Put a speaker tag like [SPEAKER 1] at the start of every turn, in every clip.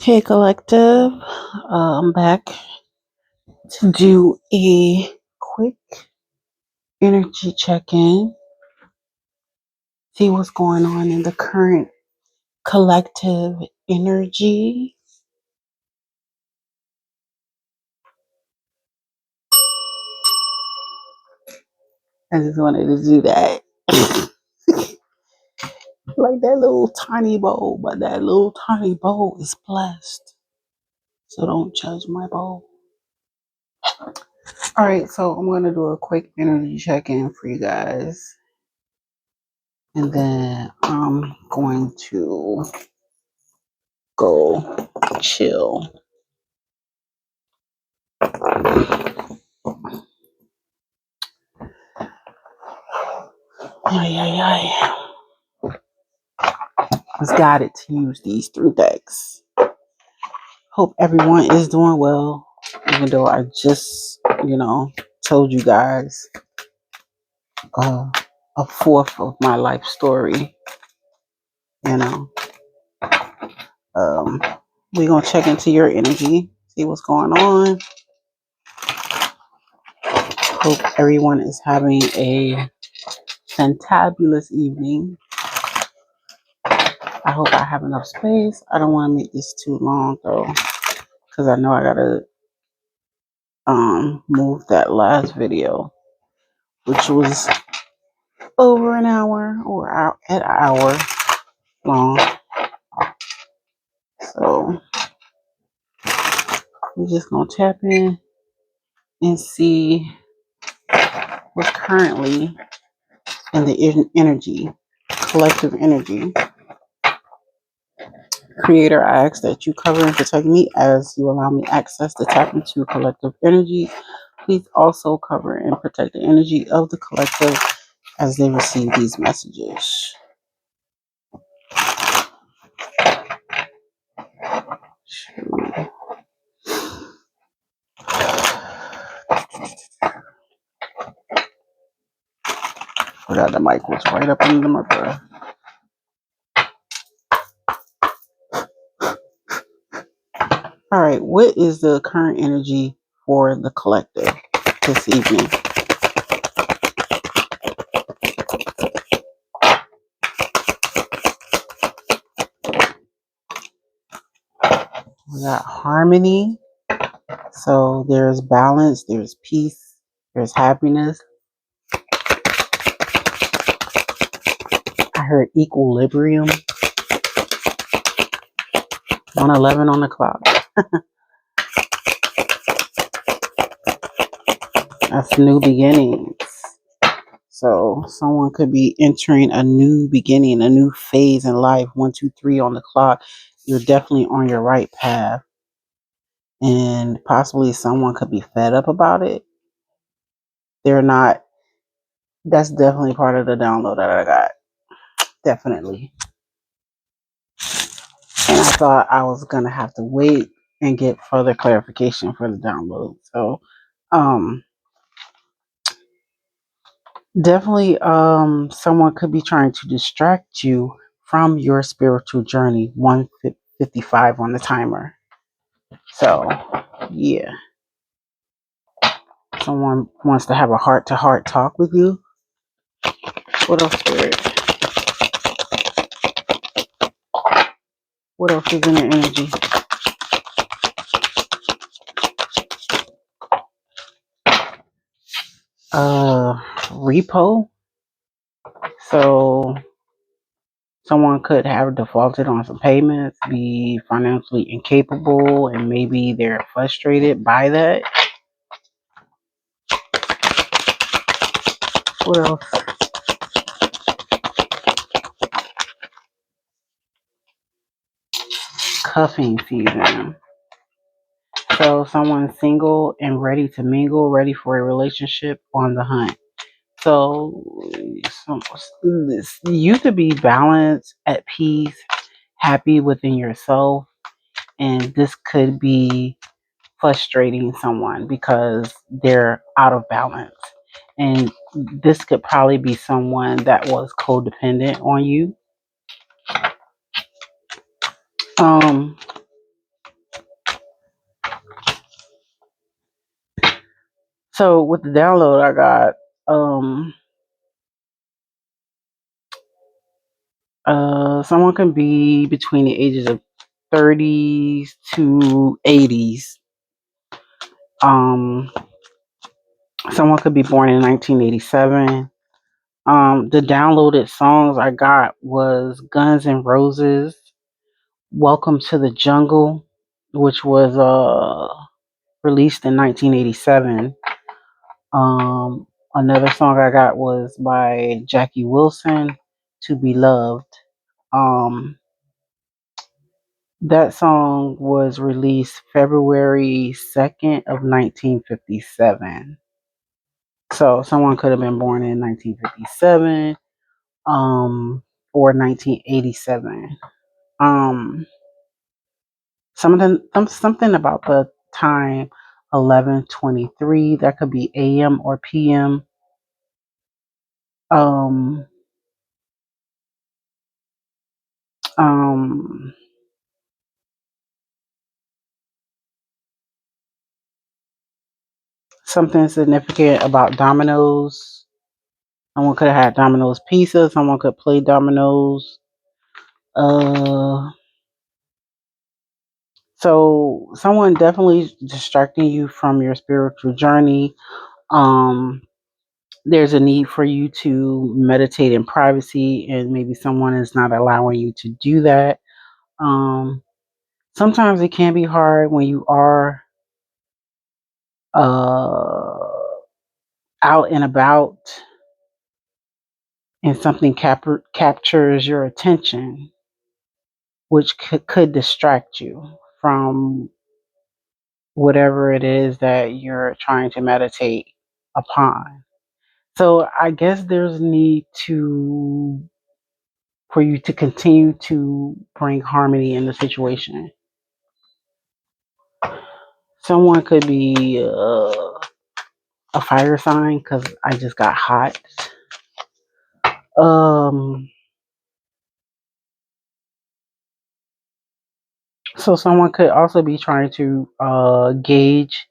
[SPEAKER 1] Okay, collective. I'm back to do a quick energy check-in. See what's going on in the current collective energy. I just wanted to do that. Like that little tiny bowl, but that little tiny bowl is blessed. So don't judge my bowl. All right, so I'm going to do a quick energy check-in for you guys. And then I'm going to go chill. I was guided to use these 3 decks. Hope everyone is doing well, even though I just, told you guys a fourth of my life story. We're going to check into your energy, see what's going on. Hope everyone is having a fantabulous evening. I hope I have enough space. I don't want to make this too long though, because I know I gotta move that last video, which was over an hour or at an hour long. So we're just gonna tap in and see what's currently in the energy, collective energy. Creator, I ask that you cover and protect me as you allow me access to tap into collective energy. Please also cover and protect the energy of the collective as they receive these messages. Forgot the mic was right up under my breath. All right, what is the current energy for the collective this evening? We got harmony. So there's balance, there's peace, there's happiness. I heard equilibrium. 111 on the clock. That's new beginnings. So someone could be entering a new beginning, a new phase in life. 1, 2, 3 on the clock. You're definitely on your right path. And possibly someone could be fed up about it. They're not. That's definitely part of the download that I got. Definitely. And I thought I was going to have to wait and get further clarification for the download. So, definitely, someone could be trying to distract you from your spiritual journey. 1:55 on the timer. So, yeah. Someone wants to have a heart-to-heart talk with you. What else, Spirit? What else is in the energy? Repo. So someone could have defaulted on some payments, be financially incapable, and maybe they're frustrated by that. What else? Cuffing season. So someone's single and ready to mingle, ready for a relationship, on the hunt. So you could be balanced, at peace, happy within yourself, and this could be frustrating someone because they're out of balance. And this could probably be someone that was codependent on you. So with the download I got, um someone can be between the ages of 30s to 80s. Um Someone could be born in 1987. The downloaded songs I got was Guns N' Roses, Welcome to the Jungle, which was released in 1987. Another song I got was by Jackie Wilson, To Be Loved. Um, that song was released February 2nd of 1957. So someone could have been born in 1957, or 1987. Um, something about the time 11:23. That could be AM or PM. Um, um, Something significant about dominoes. Someone could have had Domino's pizza. Someone could play dominoes. Uh, so someone definitely distracting you from your spiritual journey. Um, there's a need for you to meditate in privacy, and maybe someone is not allowing you to do that. Um, Sometimes it can be hard when you are uh, out and about and something captures your attention, which could distract you from whatever it is that you're trying to meditate upon. So I guess there's need to for you to continue to bring harmony in the situation. Someone could be a fire sign because I just got hot. Um, so someone could also be trying to gauge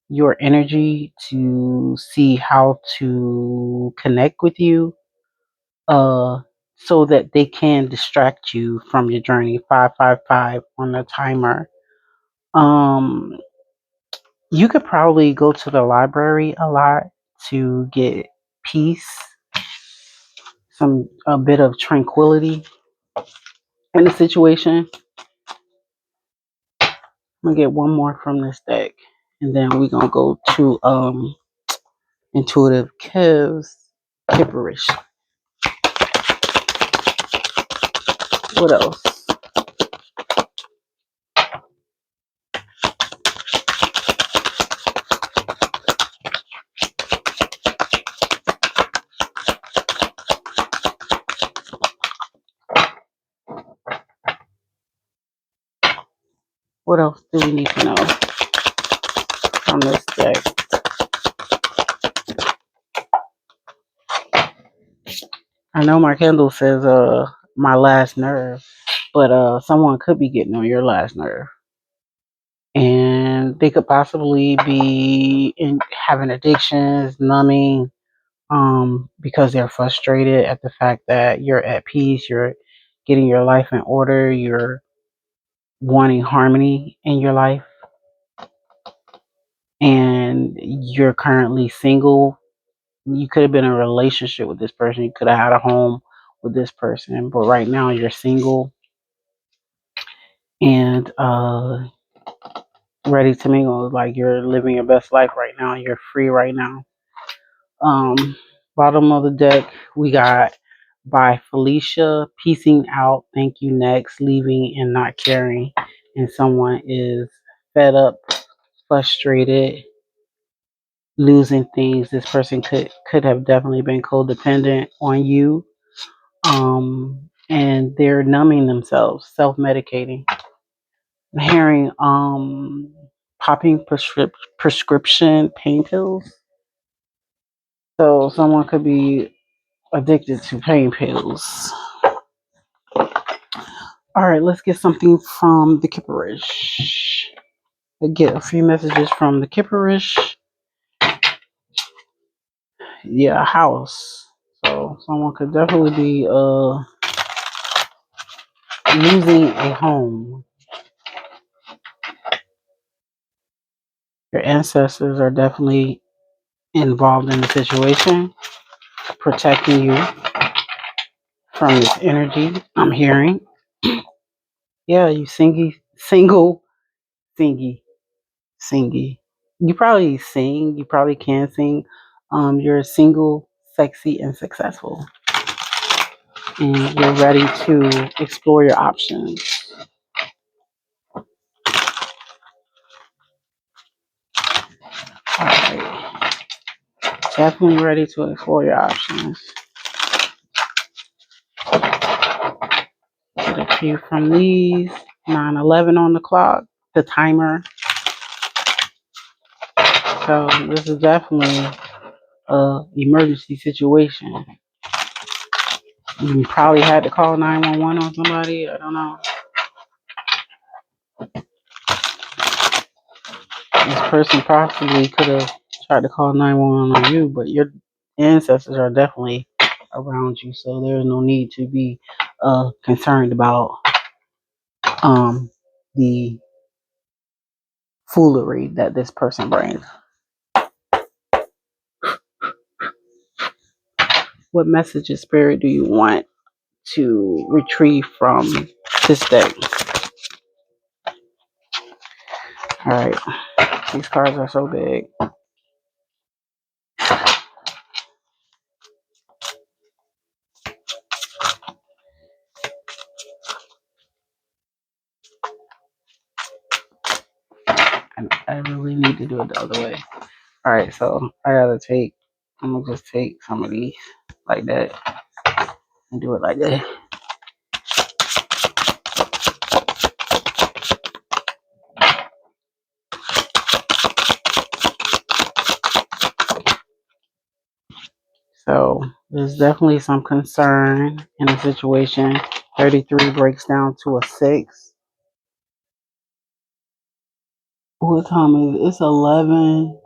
[SPEAKER 1] your energy to see how to connect with you, uh, so that they can distract you from your journey. 555 on the timer. Um, you could probably go to the library a lot to get peace, some a bit of tranquility in the situation. I'm gonna get one more from this deck, and then we're gonna go to intuitive Kev's Kipperish. What else? What else do we need to know from this deck? I know my candle says my last nerve, but someone could be getting on your last nerve. And they could possibly be having addictions, numbing, because they're frustrated at the fact that you're at peace, you're getting your life in order, you're wanting harmony in your life, and you're currently single. You could have been in a relationship with this person, you could have had a home with this person, but right now you're single and ready to mingle. Like you're living your best life right now, you're free right now. Um, Bottom of the deck, we got by Felicia, piecing out, thank you next, leaving and not caring. And someone is fed up, frustrated, losing things. This person could have definitely been codependent on you. And they're numbing themselves, self-medicating. I'm hearing popping prescription pain pills. So someone could be addicted to pain pills. All right, let's get something from the Kipperish. Get a few messages from the Kipperish. Yeah, a house. So someone could definitely be losing a home. Your ancestors are definitely involved in the situation, protecting you from this energy. I'm hearing. Yeah, you singy, singy. You probably sing. You probably can sing. You're single, sexy, and successful, and you're ready to explore your options. All right, definitely ready to explore your options. Get a few from these. 9:11 on the clock. The timer. So this is definitely a emergency situation. You probably had to call 911 on somebody. I don't know. This person possibly could have tried to call 911 on you, but your ancestors are definitely around you, so there's no need to be concerned about um, the foolery that this person brings. What message of spirit do you want to retrieve from this deck? All right, these cards are so big. I really need to do it the other way. All right, so I'm gonna just take some of these like that and do it like that. So there's definitely some concern in the situation. 33 breaks down to a 6. What time is it? It's 11.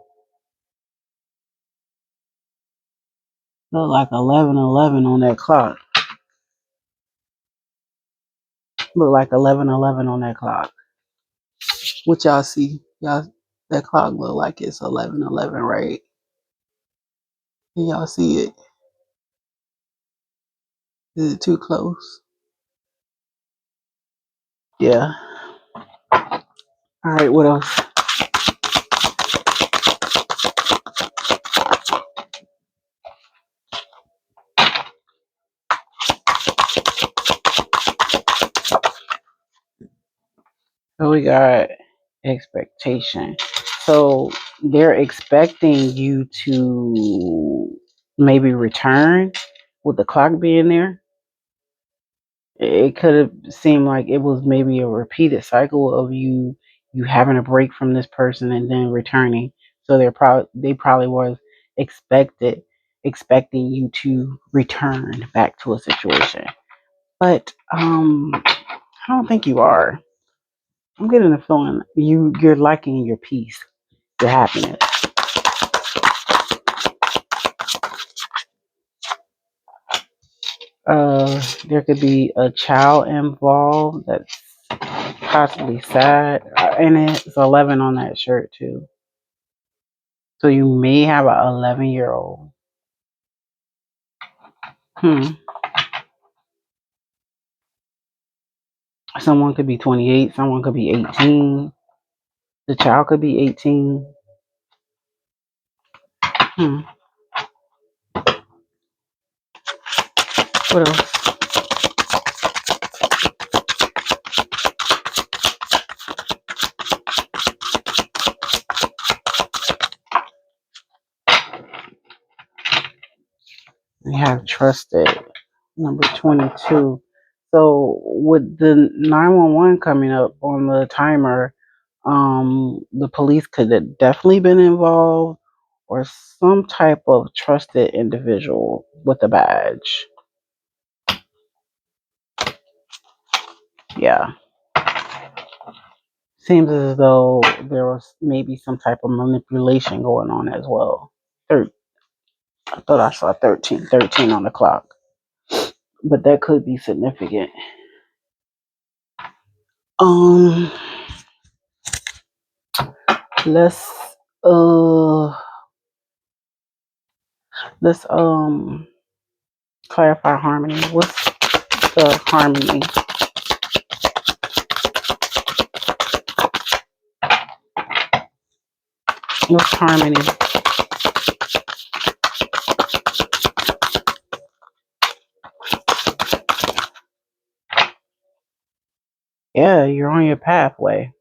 [SPEAKER 1] Look like 11:11 on that clock. Look like 11:11 on that clock. What y'all see? Y'all, that clock look like it's 11:11, right? Can y'all see it? Is it too close? Yeah. All right. What else? So we got expectation. So they're expecting you to maybe return with the clock being there. It could have seemed like it was maybe a repeated cycle of you having a break from this person and then returning. So they probably was expected expecting you to return back to a situation. But I don't think you are. I'm getting the feeling you're liking your peace, your happiness. There could be a child involved that's possibly sad, and it's 11 on that shirt too. So you may have an 11-year-old. Hmm. Someone could be 28. Someone could be 18. The child could be 18. Hmm. What else? We have trusted. Number 22. So with the 911 coming up on the timer, the police could have definitely been involved or some type of trusted individual with a badge. Yeah. Seems as though there was maybe some type of manipulation going on as well. I thought I saw 13 on the clock, but that could be significant. Um, let's uh let's clarify harmony. What's the harmony? What's harmony? Yeah, you're on your pathway.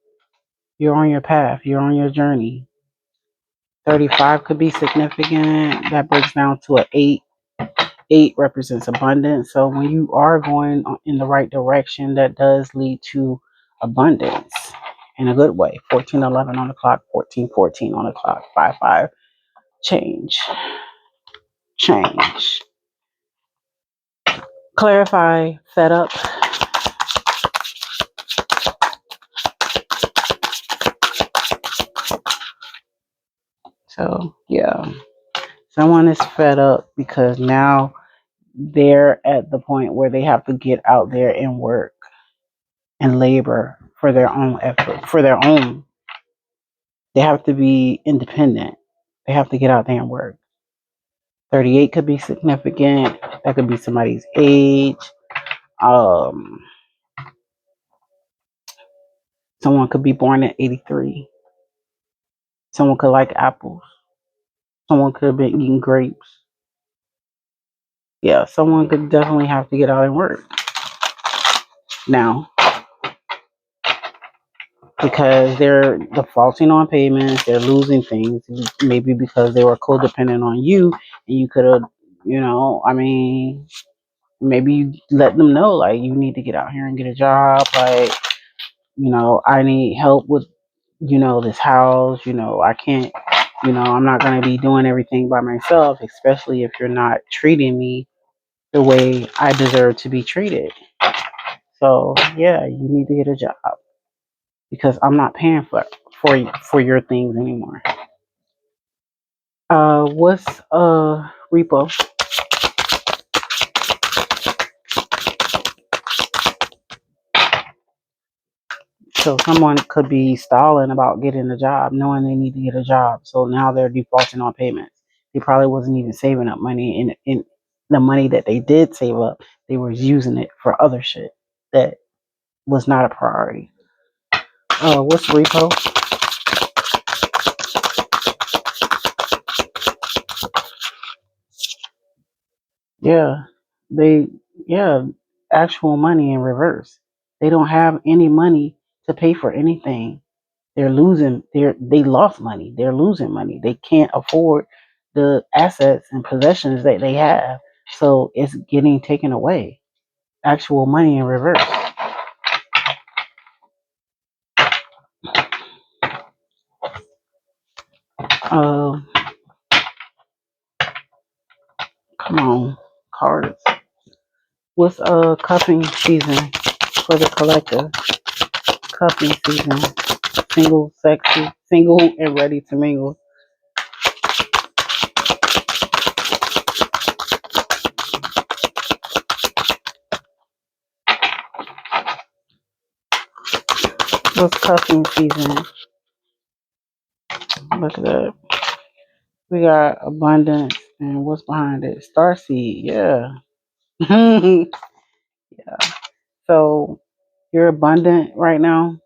[SPEAKER 1] You're on your path. You're on your journey. 35 could be significant. That breaks down to an 8. 8 represents abundance. So when you are going in the right direction, that does lead to abundance in a good way. 14:11 on the clock, 14:14 on the clock, 5:5. Change. Change. Clarify, set up. So, yeah. Someone is fed up because now they're at the point where they have to get out there and work and labor for their own effort, for their own. They have to be independent. They have to get out there and work. 38 could be significant. That could be somebody's age. Um, Someone could be born in 83. Someone could like apples. Someone could have been eating grapes. Yeah, someone could definitely have to get out and work now because they're defaulting on payments. They're losing things, maybe because they were codependent on you, and you could have, I mean, maybe you let them know like you need to get out here and get a job. Like, I need help with, this house. I can't. I'm not gonna be doing everything by myself, especially if you're not treating me the way I deserve to be treated. So yeah, you need to get a job because I'm not paying for your things anymore. What's repo? So someone could be stalling about getting a job, knowing they need to get a job. So now they're defaulting on payments. They probably wasn't even saving up money, and in the money that they did save up, they were using it for other shit that was not a priority. What's repo? Yeah, they yeah, actual money in reverse. They don't have any money to pay for anything. They're losing. They lost money. They're losing money. They can't afford the assets and possessions that they have. So it's getting taken away. Actual money in reverse. Uh, Come on, cards. What's cuffing season for the collective? Cuffing season. Single, sexy, single, and ready to mingle. What's cuffing season? Look at that. We got abundance, and what's behind it? Starseed, yeah. So you're abundant right now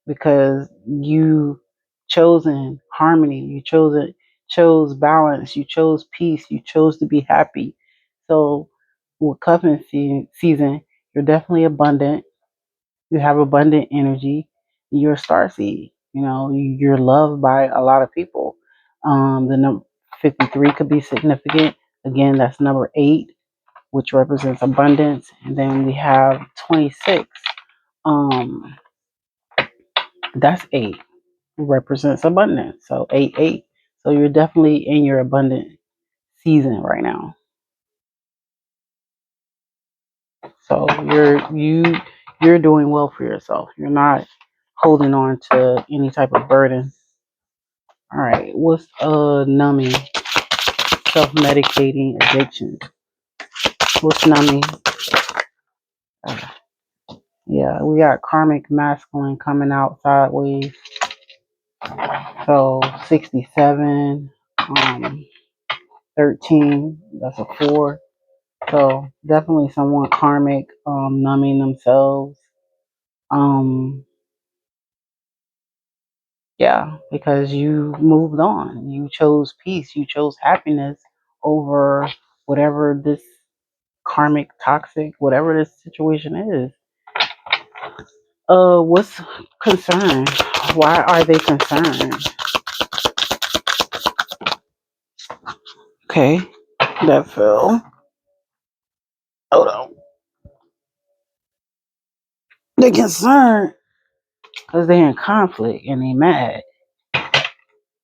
[SPEAKER 1] because you chosen harmony, you chose balance, you chose peace, you chose to be happy. So with cuffing season, you're definitely abundant. You have abundant energy. You're a star seed. You're loved by a lot of people. The number 53 could be significant. Again, that's number 8, which represents abundance. And then we have 26. Um, that's 8, represents abundance. So 8, 8. So you're definitely in your abundant season right now. So you're doing well for yourself. You're not holding on to any type of burden. All right, what's numbing self-medicating addiction. What's numbing? Uh, yeah, we got karmic masculine coming out sideways. So 67, 13, that's a 4. So definitely someone karmic, numbing themselves. Um, yeah, because you moved on. You chose peace. You chose happiness over whatever this karmic, toxic, whatever this situation is. What's concerned? Why are they concerned? Okay, that fell. Hold on. They concerned because they're in conflict and they mad.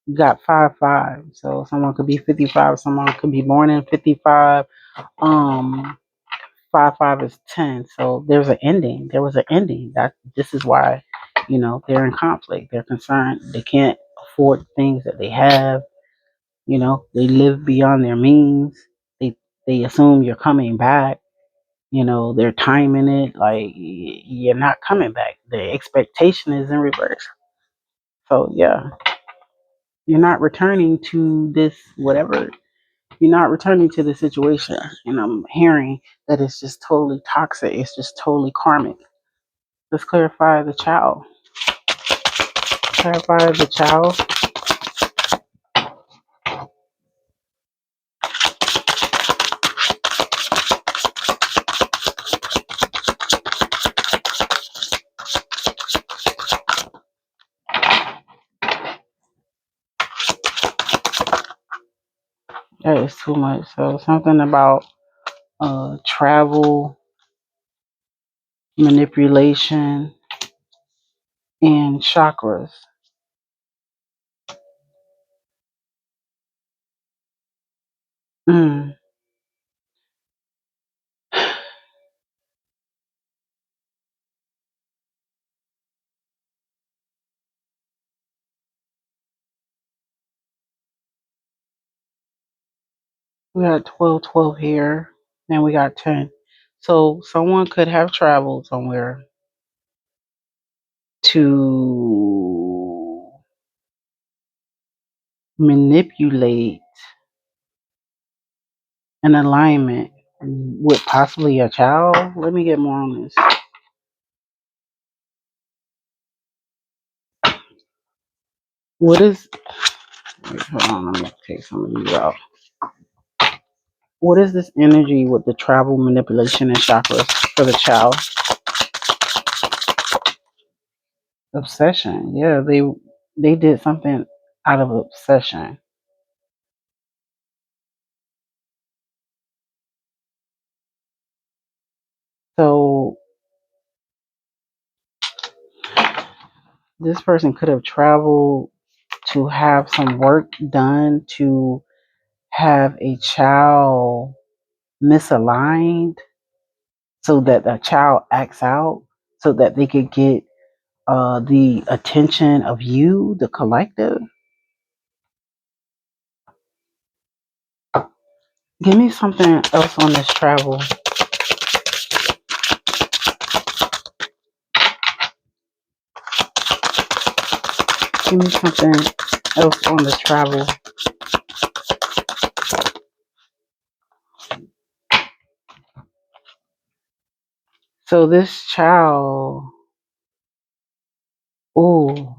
[SPEAKER 1] You got 5-5, so someone could be 55. Someone could be born in 55. Um, 5-5 is 10. So there's an ending. There was an ending. That this is why, they're in conflict. They're concerned. They can't afford things that they have. They live beyond their means. They assume you're coming back. They're timing it like you're not coming back. The expectation is in reverse. So yeah, you're not returning to this whatever. You're not returning to the situation. And I'm hearing that it's just totally toxic. It's just totally karmic. Let's clarify the child. Clarify the child. That is too much. So something about travel, manipulation, and chakras. Mm. We got 12, 12 here, and we got 10. So someone could have traveled somewhere to manipulate an alignment with possibly a child. Let me get more on this. What is, wait, hold on, let me take some of these out. What is this energy with the travel, manipulation, and chakras for the child? Obsession. Yeah, they did something out of obsession. So this person could have traveled to have some work done to have a child misaligned so that the child acts out so that they could get the attention of you, the collective. Give me something else on this travel. Give me something else on the travel. So this child, ooh,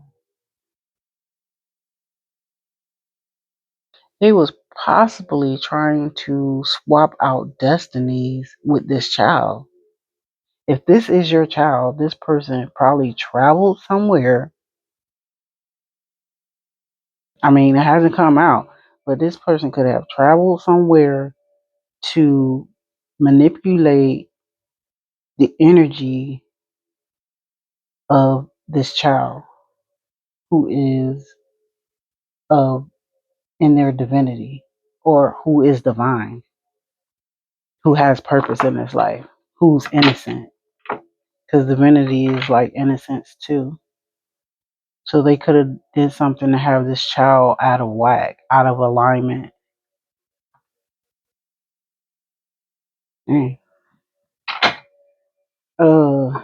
[SPEAKER 1] they was possibly trying to swap out destinies with this child. If this is your child, this person probably traveled somewhere. I mean, it hasn't come out, but this person could have traveled somewhere to manipulate the energy of this child who is of in their divinity or who is divine, who has purpose in this life, who's innocent. Because divinity is like innocence too. So they could have did something to have this child out of whack, out of alignment. Mm. Uh,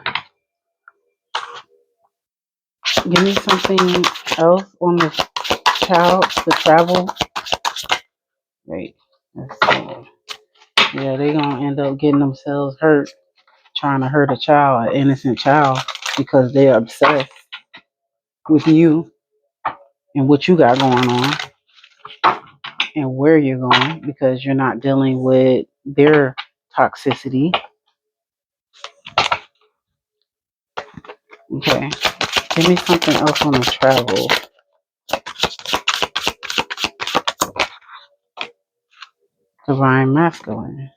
[SPEAKER 1] Give me something else on the travel. Wait, let's see. Yeah, they gonna end up getting themselves hurt trying to hurt a child, an innocent child, because they're obsessed with you and what you got going on and where you're going because you're not dealing with their toxicity. Okay, give me something else on the travel. Divine masculine.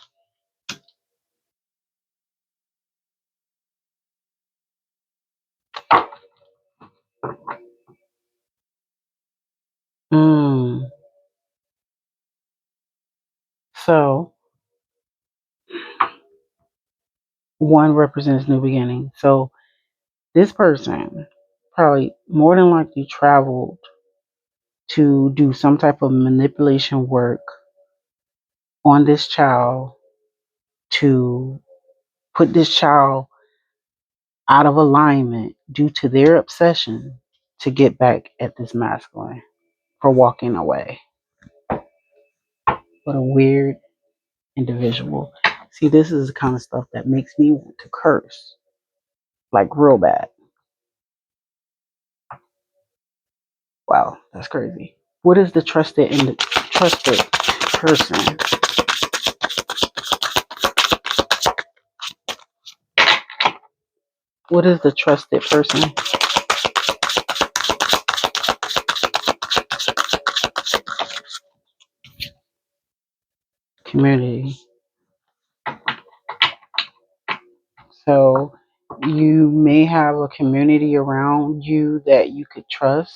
[SPEAKER 1] Mm. So one represents new beginning. So this person probably more than likely traveled to do some type of manipulation work on this child to put this child out of alignment due to their obsession to get back at this masculine for walking away. What a weird individual. See, this is the kind of stuff that makes me want to curse, like real bad. Wow, that's crazy. What is the trusted person? What is the trusted person? Community. So you may have a community around you that you could trust,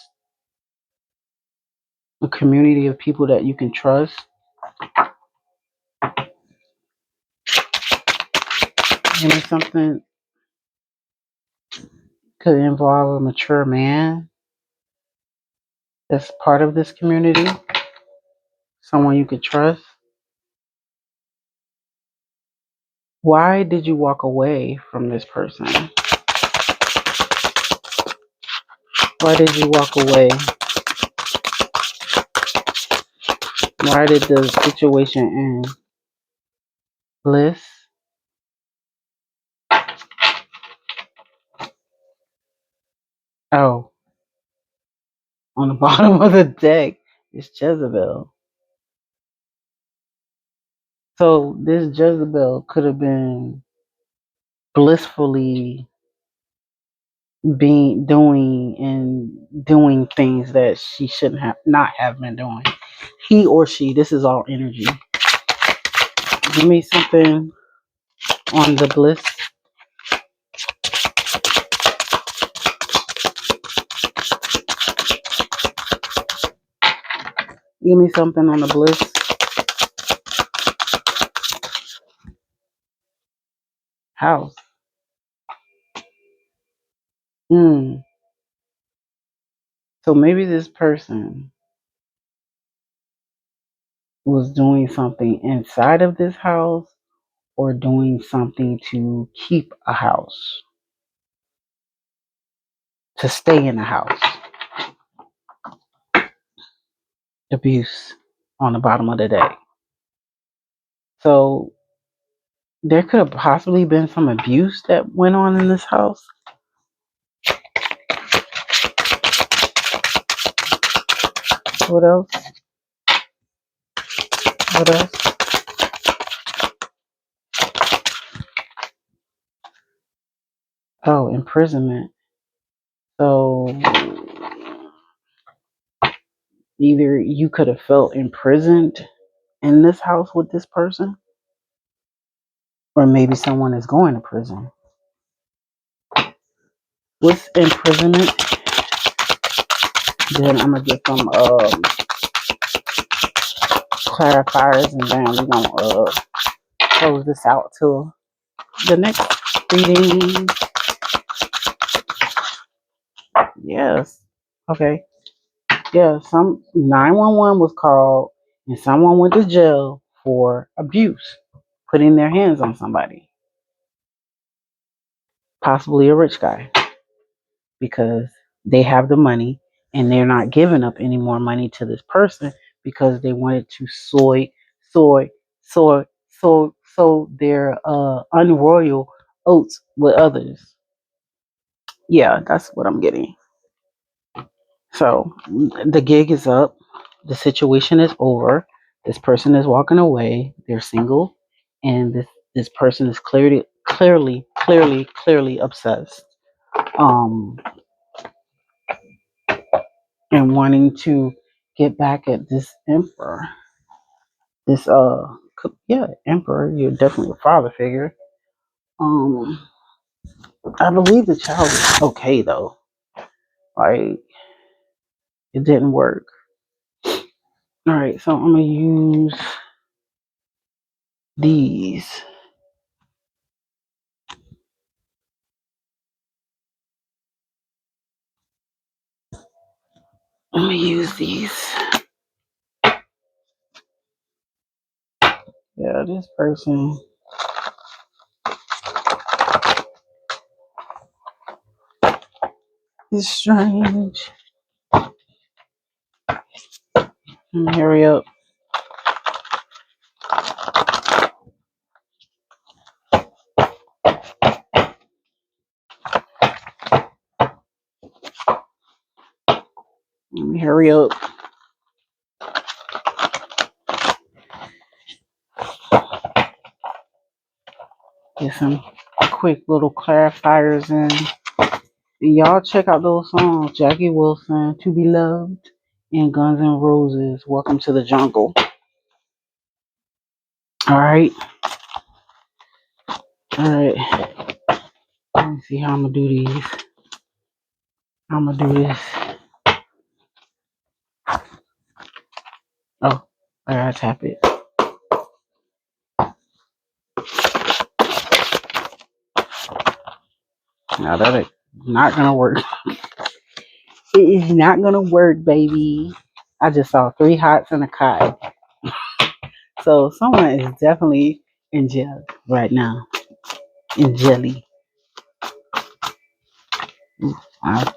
[SPEAKER 1] a community of people that you can trust. And if something could involve a mature man that's part of this community, someone you could trust. Why did you walk away from this person? Why did you walk away? Why did the situation end? Bliss. Oh, on the bottom of the deck is Jezebel. So this Jezebel could have been blissfully being doing things that she shouldn't have not have been doing. He or she. This is all energy. Give me something on the bliss. Give me something on the bliss house. Hmm. So maybe this person was doing something inside of this house or doing something to keep a house, to stay in the house. Abuse on the bottom of the deck. So there could have possibly been some abuse that went on in this house. What else? What else? Oh, imprisonment. So either you could have felt imprisoned in this house with this person, or maybe someone is going to prison. What's imprisonment? Then I'm gonna get some clarifiers, and then we're gonna close this out till the next reading. Yes. Okay. Yeah. Some 911 was called, and someone went to jail for abuse. putting their hands on somebody, possibly a rich guy, because they have the money and they're not giving up any more money to this person because they wanted to soy, sow their unroyal oats with others. Yeah, that's what I'm getting. So the gig is up. The situation is over. This person is walking away. They're single, and this person is clearly obsessed. Um, and wanting to get back at this emperor. This yeah, emperor. You're definitely a father figure. Um, I believe the child is okay though. Like it didn't work. All right, so I'm gonna use these. I'm gonna use these. Yeah, this person is strange. Hurry up. Let me hurry up. Get some quick little clarifiers in. Y'all check out those songs. Jackie Wilson, To Be Loved, and Guns N' Roses, Welcome to the Jungle. Alright. Alright. Let me see how I'm gonna do these. I'm gonna do this. Oh, I gotta tap it. Now that is not gonna work. It is not gonna work, baby. I just saw 3 hots and a cot. So someone is definitely in jail right now. In jelly. Uh,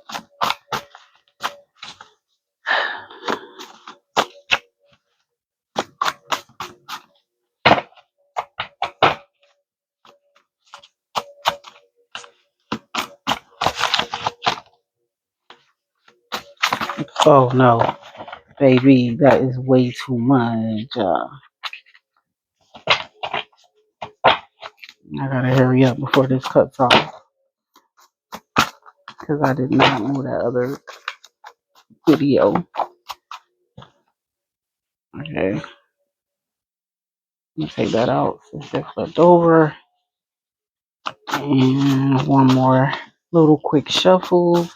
[SPEAKER 1] oh no, baby, that is way too much. I gotta hurry up before this cuts off because I did not know that other video. Okay, let me take that out since it flipped over. And one more little quick shuffle.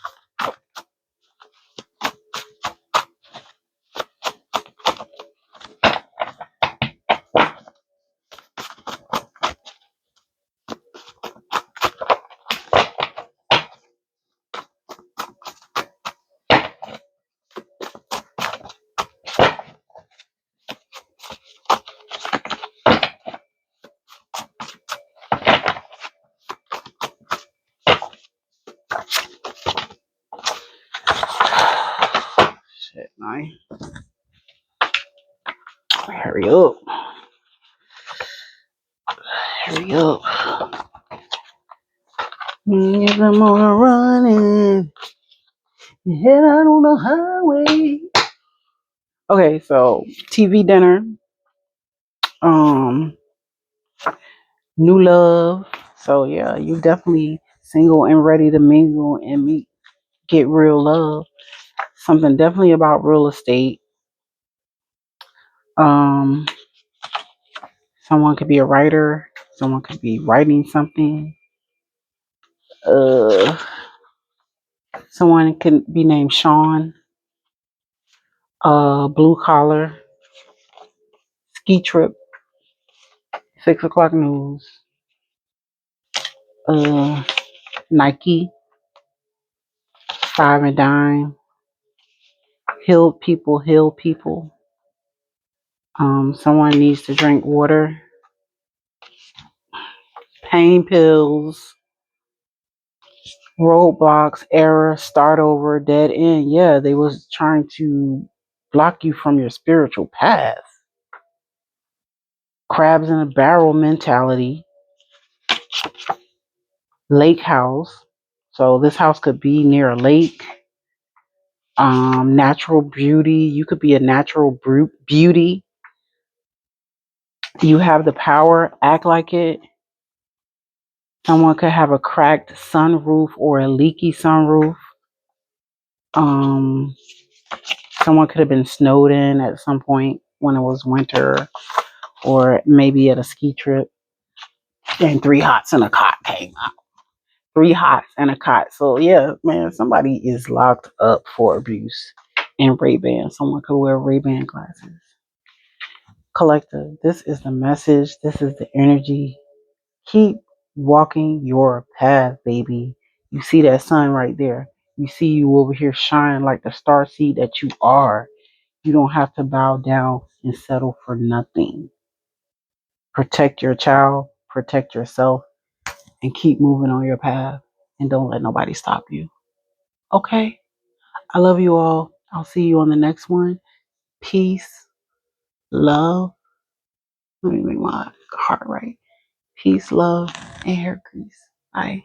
[SPEAKER 1] Shit, man. Hurry up. Hurry up. Get them on a running. Head out on the highway. Okay, so TV dinner. Um, new love. So yeah, you definitely single and ready to mingle and meet, get real love. Something definitely about real estate. Um, someone could be a writer. Someone could be writing something. Uh, someone can be named Sean. Blue collar. Ski trip. 6 o'clock news. Uh, Nike. Five and dime. Heal people. Heal people. Someone needs to drink water. pain pills, roadblocks, error, start over, dead end. Yeah, they was trying to block you from your spiritual path. Crabs in a barrel mentality, lake house. So this house could be near a lake. Natural beauty. You could be a natural beauty. You have the power. Act like it. Someone could have a cracked sunroof or a leaky sunroof. Um, Someone could have been snowed in at some point when it was winter, or maybe at a ski trip. And three hots and a cot came out. Three hots and a cot. So yeah, man, somebody is locked up for abuse. And Ray-Ban. Someone could wear Ray-Ban glasses. Collective, this is the message. This is the energy. Keep walking your path, baby. You see that sun right there. You see you over here shine like the star seed that you are. You don't have to bow down and settle for nothing. Protect your child, protect yourself, and keep moving on your path. And don't let nobody stop you. Okay? I love you all. I'll see you on the next one. Peace, love. Let me make my heart right. Peace, love, and hair grease. Bye.